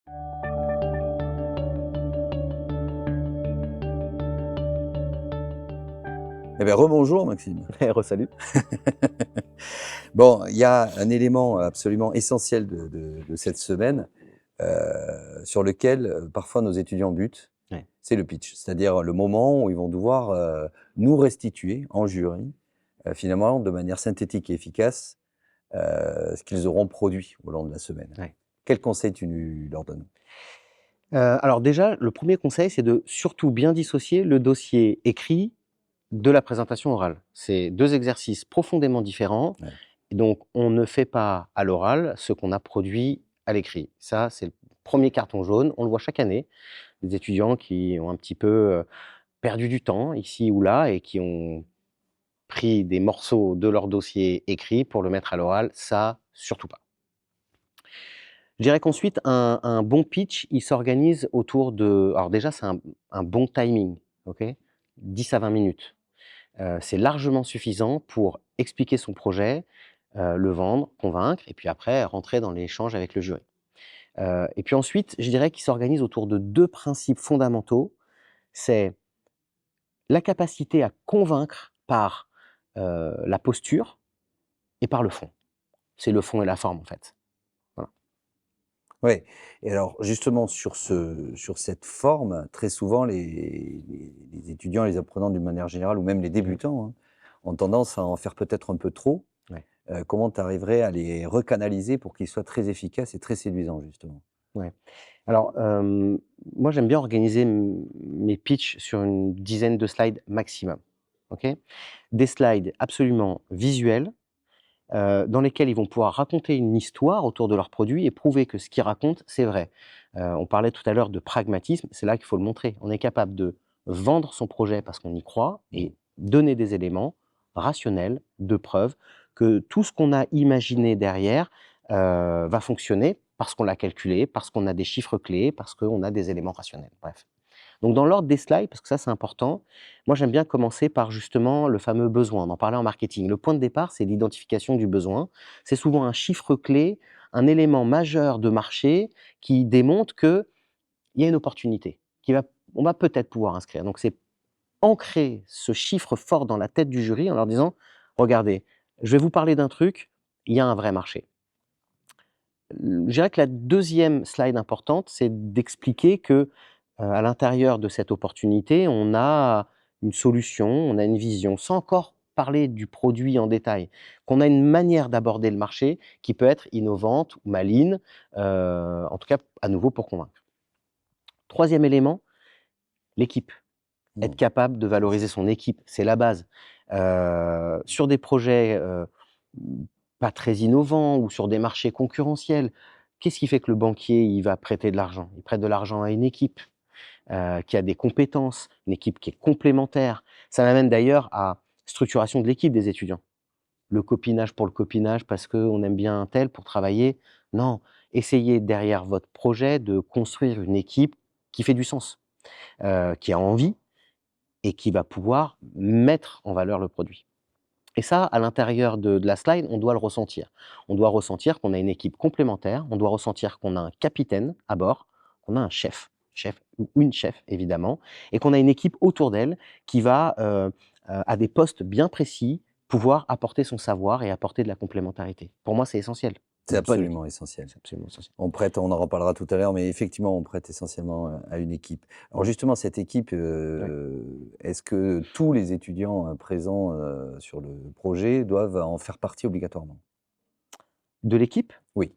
Eh bien, rebonjour Maxime. Re-salut. Bon, il y a un élément absolument essentiel de cette semaine sur lequel parfois nos étudiants butent, Ouais. c'est le pitch. C'est-à-dire le moment où ils vont devoir nous restituer en jury, finalement, de manière synthétique et efficace, ce qu'ils auront produit au long de la semaine. Ouais. Quel conseil tu leur donnes? Alors déjà, le premier conseil, c'est de surtout bien dissocier le dossier écrit de la présentation orale. C'est 2 exercices profondément différents Ouais. et donc on ne fait pas à l'oral ce qu'on a produit à l'écrit. Ça, c'est le premier carton jaune. On le voit chaque année, des étudiants qui ont un petit peu, perdu du temps ici ou là et qui ont pris des morceaux de leur dossier écrit pour le mettre à l'oral. Ça, surtout pas. Je dirais qu'ensuite, un bon pitch, il s'organise autour de alors déjà, c'est un bon timing, OK? 10 à 20 minutes. C'est largement suffisant pour expliquer son projet, le vendre, convaincre et puis après rentrer dans l'échange avec le jury. Et puis ensuite, je dirais qu'il s'organise autour de 2 principes fondamentaux. C'est la capacité à convaincre par, la posture et par le fond. C'est le fond et la forme, en fait. Voilà. Ouais, et alors justement sur cette forme, très souvent les étudiants, les apprenants d'une manière générale ou même les Mmh. débutants, hein, ont tendance à en faire peut-être un peu trop. Ouais. Comment tu arriverais à les recanaliser pour qu'ils soient très efficaces et très séduisants justement? Ouais. Alors, moi, j'aime bien organiser mes pitchs sur une dizaine de slides maximum, OK? Des slides absolument visuels, dans lesquels ils vont pouvoir raconter une histoire autour de leur produit et prouver que ce qu'ils racontent, c'est vrai. On parlait tout à l'heure de pragmatisme, c'est là qu'il faut le montrer. On est capable de vendre son projet parce qu'on y croit Mmh. et donner des éléments rationnels, de preuve que tout ce qu'on a imaginé derrière, va fonctionner parce qu'on l'a calculé, parce qu'on a des chiffres clés, parce qu'on a des éléments rationnels, bref. Donc dans l'ordre des slides, parce que ça c'est important, moi j'aime bien commencer par justement le fameux besoin, on en parlait en marketing. Le point de départ, c'est l'identification du besoin. C'est souvent un chiffre clé, un élément majeur de marché qui démontre qu'il y a une opportunité, on va peut-être pouvoir inscrire. Donc c'est ancrer ce chiffre fort dans la tête du jury en leur disant: «Regardez, je vais vous parler d'un truc, il y a un vrai marché». Je dirais que la deuxième slide importante, c'est d'expliquer que, à l'intérieur de cette opportunité, on a une solution, on a une vision, sans encore parler du produit en détail, qu'on a une manière d'aborder le marché qui peut être innovante ou maligne, en tout cas, à nouveau pour convaincre. Troisième élément, l'équipe. Être Mmh. capable de valoriser son équipe, c'est la base. Sur des projets, pas très innovants ou sur des marchés concurrentiels, qu'est-ce qui fait que le banquier, il va prêter de l'argent? Il prête de l'argent à une équipe, qui a des compétences, une équipe qui est complémentaire. Ça m'amène d'ailleurs à structuration de l'équipe des étudiants. Le copinage pour le copinage parce qu'on aime bien un tel pour travailler, non. Essayez derrière votre projet de construire une équipe qui fait du sens, qui a envie et qui va pouvoir mettre en valeur le produit. Et ça, à l'intérieur de la slide, on doit le ressentir. On doit ressentir qu'on a une équipe complémentaire, on doit ressentir qu'on a un capitaine à bord, qu'on a un chef ou une chef évidemment, et qu'on a une équipe autour d'elle qui va, à des postes bien précis, pouvoir apporter son savoir et apporter de la complémentarité. Pour moi, c'est essentiel. C'est Une bonne équipe, absolument essentiel. c'est absolument essentiel. On prête, on en reparlera tout à l'heure, mais effectivement, on prête essentiellement à une équipe. Alors Mmh. justement, cette équipe, Ouais. est-ce que tous les étudiants présents sur le projet doivent en faire partie obligatoirement? De l'équipe? Oui,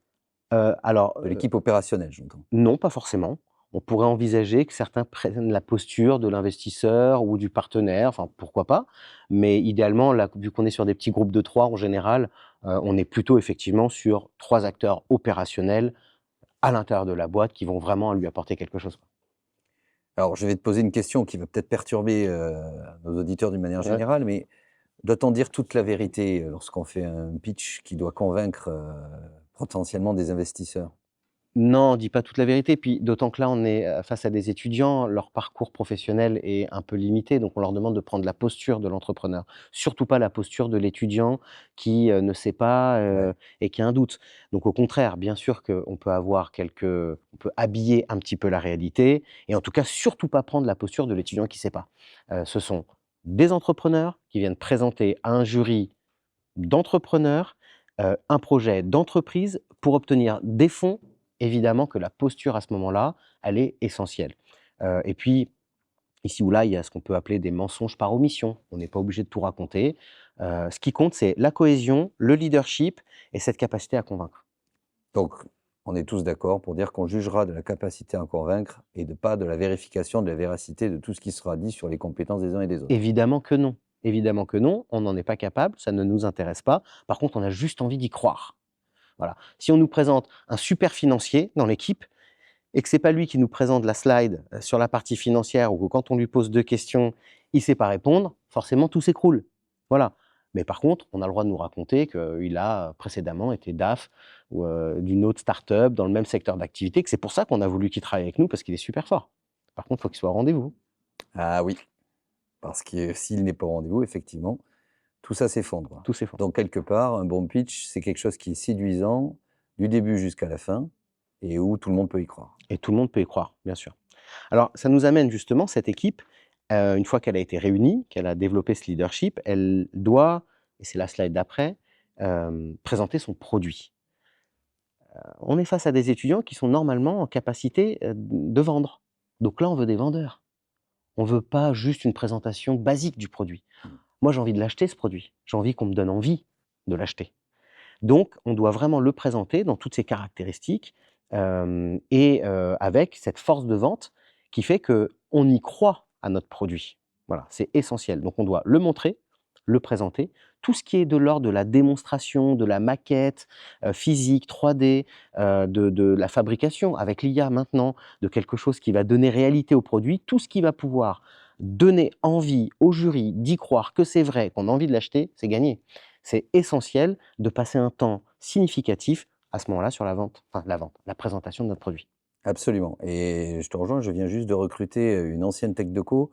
Alors, de l'équipe opérationnelle, j'entends. non, pas forcément. On pourrait envisager que certains prennent la posture de l'investisseur ou du partenaire, enfin pourquoi pas, mais idéalement, là, vu qu'on est sur des petits groupes de 3 en général, on est plutôt effectivement sur 3 acteurs opérationnels à l'intérieur de la boîte qui vont vraiment lui apporter quelque chose, quoi. Alors, je vais te poser une question qui va peut-être perturber nos auditeurs d'une manière Ouais. générale, mais doit-on dire toute la vérité lorsqu'on fait un pitch qui doit convaincre potentiellement des investisseurs? Non, on dit pas toute la vérité, puis d'autant que là, on est, face à des étudiants, leur parcours professionnel est un peu limité, donc on leur demande de prendre la posture de l'entrepreneur. Surtout pas la posture de l'étudiant qui, ne sait pas, Ouais. et qui a un doute. Donc au contraire, bien sûr qu'on peut avoir on peut habiller un petit peu la réalité et en tout cas, surtout pas prendre la posture de l'étudiant qui sait pas. Ce sont des entrepreneurs qui viennent présenter à un jury d'entrepreneurs, un projet d'entreprise pour obtenir des fonds. Évidemment que la posture à ce moment-là, elle est essentielle. Et puis, ici ou là, il y a ce qu'on peut appeler des mensonges par omission. On n'est pas obligé de tout raconter. Ce qui compte, c'est la cohésion, le leadership et cette capacité à convaincre. Donc, on est tous d'accord pour dire qu'on jugera de la capacité à convaincre et pas de la vérification de la véracité de tout ce qui sera dit sur les compétences des uns et des autres. Évidemment que non. Évidemment que non, on n'en est pas capable, ça ne nous intéresse pas. Par contre, on a juste envie d'y croire. Voilà. Si on nous présente un super financier dans l'équipe, et que c'est pas lui qui nous présente la slide sur la partie financière ou que quand on lui pose 2 questions, il sait pas répondre, forcément tout s'écroule. Voilà. Mais par contre, on a le droit de nous raconter qu'il a précédemment été DAF ou d'une autre start-up dans le même secteur d'activité, que c'est pour ça qu'on a voulu qu'il travaille avec nous parce qu'il est super fort. Par contre, il faut qu'il soit au rendez-vous. Ah oui, parce que s'il n'est pas au rendez-vous, effectivement, tout ça s'effondre. Tout s'effondre. Donc quelque part, un bon pitch, c'est quelque chose qui est séduisant du début jusqu'à la fin et où tout le monde peut y croire. Et tout le monde peut y croire, bien sûr. Alors, ça nous amène justement, cette équipe, une fois qu'elle a été réunie, qu'elle a développé ce leadership, elle doit, et c'est la slide d'après, présenter son produit. On est face à des étudiants qui sont normalement en capacité, de vendre. Donc là, on veut des vendeurs. On veut pas juste une présentation basique du produit. Mmh. Moi, j'ai envie de l'acheter ce produit. J'ai envie qu'on me donne envie de l'acheter. Donc on doit vraiment le présenter dans toutes ses caractéristiques, avec cette force de vente qui fait qu'on y croit à notre produit. Voilà, c'est essentiel. Donc on doit le montrer, le présenter. Tout ce qui est de l'ordre de la démonstration, de la maquette, physique, 3D, de la fabrication avec l'IA maintenant, de quelque chose qui va donner réalité au produit, tout ce qui va pouvoir donner envie au jury d'y croire que c'est vrai, qu'on a envie de l'acheter, c'est gagné. C'est essentiel de passer un temps significatif à ce moment-là sur la vente, enfin la présentation de notre produit. Absolument et je te rejoins, je viens juste de recruter, une ancienne tech deco,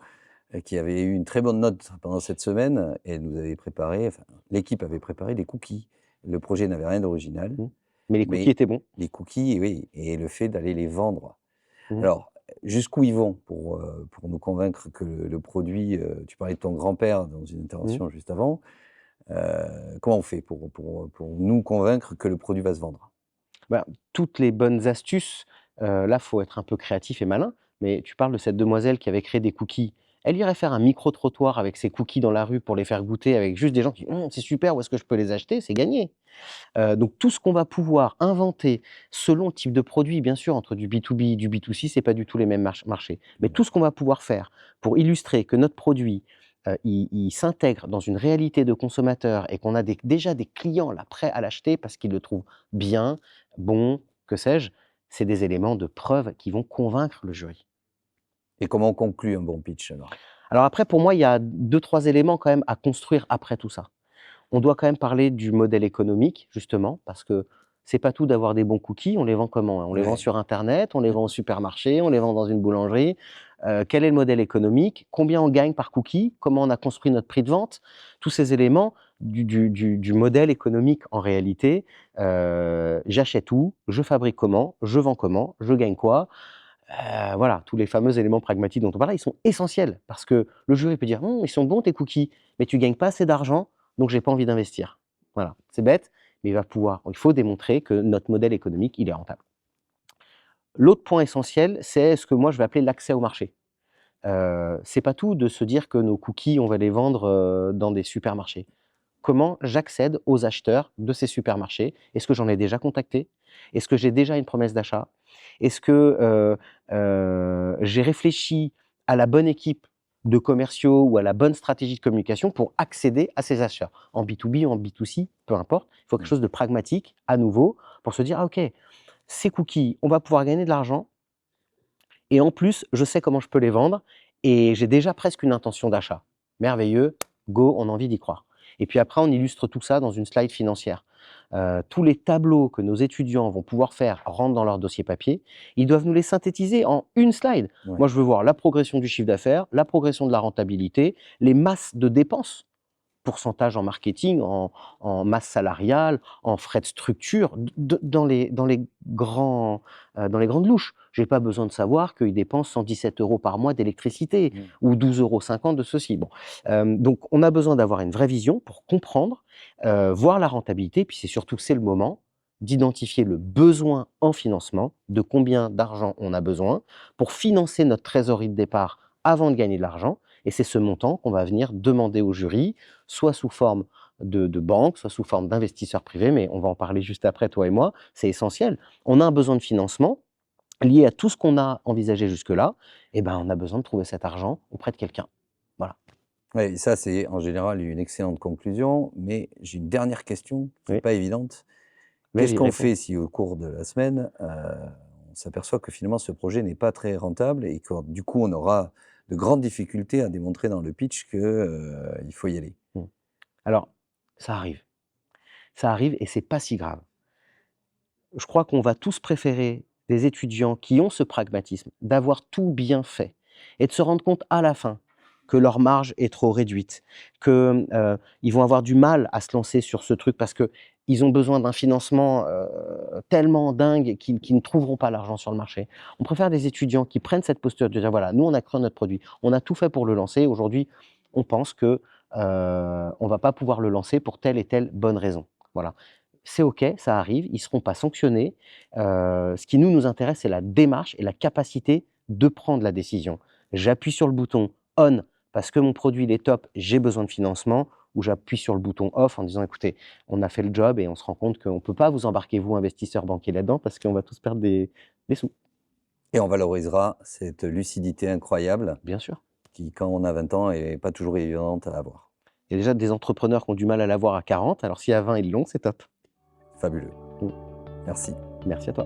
qui avait eu une très bonne note pendant cette semaine et elle nous avait préparé, enfin l'équipe avait préparé des cookies. Le projet n'avait rien d'original, Mmh. Mais les cookies mais étaient bons. les cookies, oui et le fait d'aller les vendre. Mmh. Alors, jusqu'où ils vont pour nous convaincre que le produit, tu parlais de ton grand-père dans une Mmh. intervention juste avant, comment on fait pour nous convaincre que le produit va se vendre? Bah, toutes les bonnes astuces, là, faut être un peu créatif et malin, mais tu parles de cette demoiselle qui avait créé des cookies. Elle irait faire un micro-trottoir avec ses cookies dans la rue pour les faire goûter avec juste des gens qui: «Mmh, c'est super, où est-ce que je peux les acheter?» C'est gagné. Donc tout ce qu'on va pouvoir inventer selon le type de produit, bien sûr, entre du B2B, du B2C, c'est pas du tout les mêmes marchés. Mais Mmh. tout ce qu'on va pouvoir faire pour illustrer que notre produit, il s'intègre dans une réalité de consommateur et qu'on a déjà des clients là, prêts à l'acheter parce qu'ils le trouvent bien, bon, que sais-je, c'est des éléments de preuve qui vont convaincre le jury. Et comment on conclut un bon pitch alors? Alors après, pour moi, il y a 2-3 éléments quand même à construire après tout ça. On doit quand même parler du modèle économique, justement, parce que c'est pas tout d'avoir des bons cookies. On les vend comment, hein? On les vend Ouais. sur internet, on les vend au supermarché, on les vend dans une boulangerie. Quel est le modèle économique? Combien on gagne par cookie? Comment on a construit notre prix de vente? Tous ces éléments du modèle économique en réalité, j'achète où? Je fabrique comment? Je vends comment? Je gagne quoi? Voilà, tous les fameux éléments pragmatiques dont on parlait, ils sont essentiels parce que le jury peut dire: Ils sont bons tes cookies, mais tu gagnes pas assez d'argent, donc j'ai pas envie d'investir». Voilà, c'est bête, mais il faut démontrer que notre modèle économique, il est rentable. L'autre point essentiel, c'est ce que moi je vais appeler l'accès au marché. C'est pas tout de se dire que nos cookies, on va les vendre, dans des supermarchés. Comment j'accède aux acheteurs de ces supermarchés? Est-ce que j'en ai déjà contacté? Est-ce que j'ai déjà une promesse d'achat? Est-ce que, j'ai réfléchi à la bonne équipe de commerciaux ou à la bonne stratégie de communication pour accéder à ces acheteurs? En B2B ou en B2C, peu importe, il faut quelque Mmh. chose de pragmatique, à nouveau, pour se dire: «Ah OK, ces cookies, on va pouvoir gagner de l'argent et en plus, je sais comment je peux les vendre et j'ai déjà presque une intention d'achat. Merveilleux, go, on a envie d'y croire». Et puis après, on illustre tout ça dans une slide financière. tous les tableaux que nos étudiants vont pouvoir faire rentrent dans leur dossier papier, ils doivent nous les synthétiser en une slide. Ouais. Moi, je veux voir la progression du chiffre d'affaires, la progression de la rentabilité, les masses de dépenses, pourcentage en marketing, en masse salariale, en frais de structure, dans les grandes louches. Je n'ai pas besoin de savoir qu'ils dépensent 117 € par mois d'électricité ou 12,50 € de ceci. Bon. Donc, on a besoin d'avoir une vraie vision pour comprendre, voir la rentabilité, puis c'est surtout, c'est le moment d'identifier le besoin en financement, de combien d'argent on a besoin pour financer notre trésorerie de départ avant de gagner de l'argent. Et c'est ce montant qu'on va venir demander au jury, soit sous forme de banque, soit sous forme d'investisseurs privés, mais on va en parler juste après, toi et moi, c'est essentiel. On a un besoin de financement lié à tout ce qu'on a envisagé jusque-là, et ben on a besoin de trouver cet argent auprès de quelqu'un. Voilà. Ouais, ça, c'est en général une excellente conclusion, mais j'ai une dernière question qui n'est Oui. pas évidente. Qu'est-ce Vas-y, qu'on réponds. fait si au cours de la semaine, on s'aperçoit que finalement ce projet n'est pas très rentable et que du coup on aura de grandes difficultés à démontrer dans le pitch que, il faut y aller? Mmh. Alors, ça arrive. Ça arrive et c'est pas si grave. Je crois qu'on va tous préférer des étudiants qui ont ce pragmatisme d'avoir tout bien fait et de se rendre compte à la fin que leur marge est trop réduite, que, ils vont avoir du mal à se lancer sur ce truc parce qu'ils ont besoin d'un financement, tellement dingue qu'ils ne trouveront pas l'argent sur le marché. On préfère des étudiants qui prennent cette posture de dire: «Voilà, nous on a créé notre produit, on a tout fait pour le lancer. Aujourd'hui, on pense que, on va pas pouvoir le lancer pour telle et telle bonne raison». Voilà. C'est OK, ça arrive, ils ne seront pas sanctionnés. Ce qui nous intéresse, c'est la démarche et la capacité de prendre la décision. J'appuie sur le bouton on parce que mon produit il est top, j'ai besoin de financement, ou j'appuie sur le bouton off en disant: «Écoutez, on a fait le job et on se rend compte qu'on ne peut pas vous embarquer, vous, investisseurs banquiers, là-dedans parce qu'on va tous perdre des sous». Et on valorisera cette lucidité incroyable Bien sûr. qui, quand on a 20 ans, est pas toujours évidente à avoir. Il y a déjà des entrepreneurs qui ont du mal à l'avoir à 40, alors si à 20 ils l'ont, c'est top. Fabuleux. Mmh. Merci. Merci à toi.